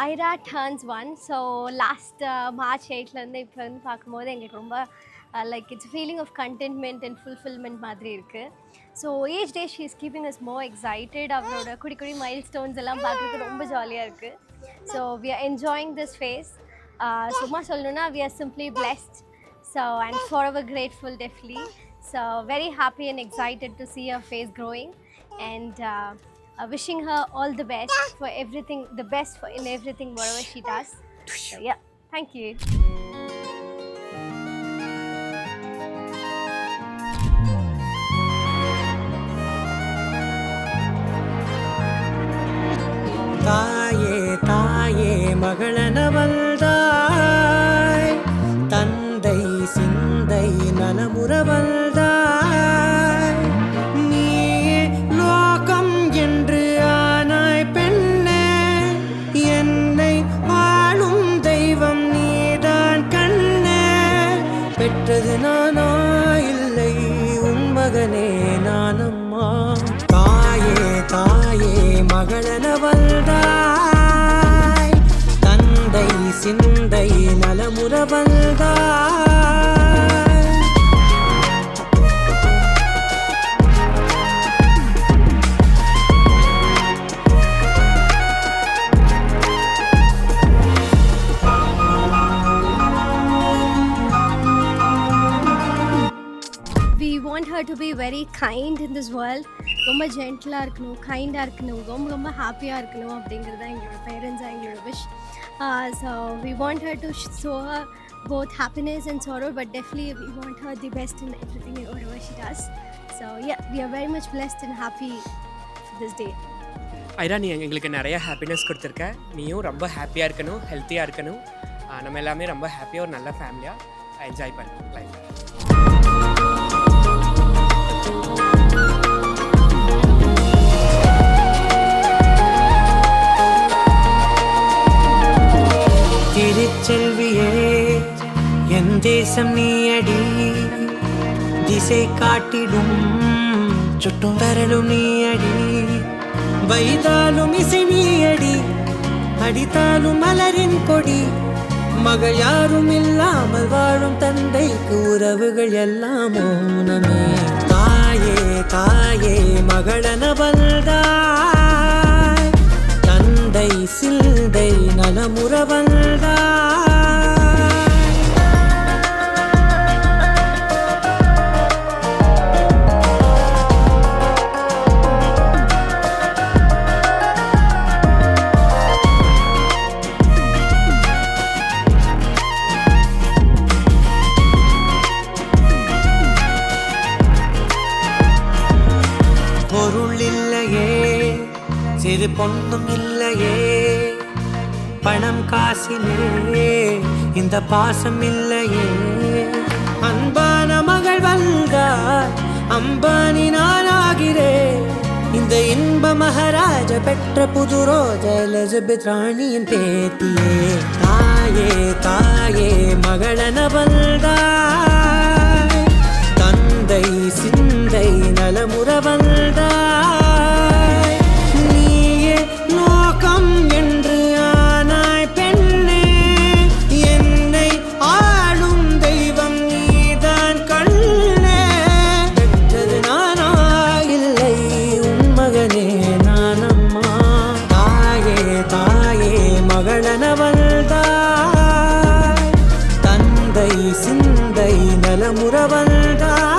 Airaa turns 1. So last March 8லேருந்து இப்போ வந்து பார்க்கும்போது எங்களுக்கு ரொம்ப like it's feeling of contentment and fulfilment மாதிரி இருக்குது. So each day she is keeping us more excited. அவரோட குடி குடி மைல் ஸ்டோன்ஸ் எல்லாம் பார்க்குறதுக்கு ரொம்ப ஜாலியாக இருக்குது. So we are enjoying this phase. சும்மா சொல்லணுன்னா we are simply blessed. So and forever grateful definitely. So very happy and excited to see her face growing and wishing her all the best for everything, the best for in everything whatever she does. So yeah, thank you. தாயே தாயே மகளனவள்தாய், தந்தை சிந்தை நலமுறவள்தாய், நீயே லோகம் என்று ஆனாய் பெண்ணே, என்னை ஆளும் தெய்வம் நீதான் கண்ணே, பெற்றது நானா இல்லை உன் மகனே நானம்மா. தாயே தாயே மகளனவள்தாய், தந்தை சிந்தை நலமுறவள்தாய். We want her to be very kind in this world. ரொம்ப ஜென்டிலாக இருக்கணும், கைண்டாக இருக்கணும், ரொம்ப ரொம்ப ஹாப்பியாக இருக்கணும் அப்படிங்கிறது தான் எங்களோட பேரண்ட்ஸாக எங்களோட wish. So we want her to show her both happiness and sorrow, but definitely we want her the best in everything and whatever she does. So yeah, we are very much blessed and happy for this day. Airaa, நீ எங்களுக்கு நிறைய happiness கொடுத்துருக்க. நீயும் ரொம்ப ஹாப்பியாக இருக்கணும், ஹெல்த்தியாக இருக்கணும். நம்ம எல்லாமே ரொம்ப ஹாப்பியாக ஒரு நல்ல ஃபேமிலியாக என்ஜாய் பண்ணணும் லைஃப். திருச்செல்வியே என் தேசம் நீயடி, திசை காட்டிடும் சுட்டும் வரலும் நீயடி, வைதாலும் இசை நீயடி, அடித்தாலும் மலரின் கொடி, மகள் யாரும் இல்லாமல் வாழும் தந்தைக்கு உறவுகள் எல்லாம் மௌனமே. தாயே தாயே மகளனவள்தாய், தந்தை சிந்தை நலமுறவள்தாய். பொருள் இல்லையே, சிறு பொண்ணும் இல்லையே, பணம் காசிலே இந்த பாசம் இல்லையே, அன்பான மகள் வந்தார் அம்பானி நானாகிறேன், இந்த இன்ப மகாராஜ பெற்ற புது ரோஜ எலிசபெத் ராணியின் பேத்தியே. தாயே தாயே மகளனவள்தாய், தந்தை சிந்தை நலமுறவள்தாய், நீயே லோகம் என்று ஆனாய் பெண்ணே, என்னை ஆளும் தெய்வம் நீதான் கண்ணே, பெற்றது நானா இல்லை உன் மகனே நானம்மா. தாயே தாயே மகளனவள்தாய், தந்தை சிந்தை நலமுறவள்தாய்.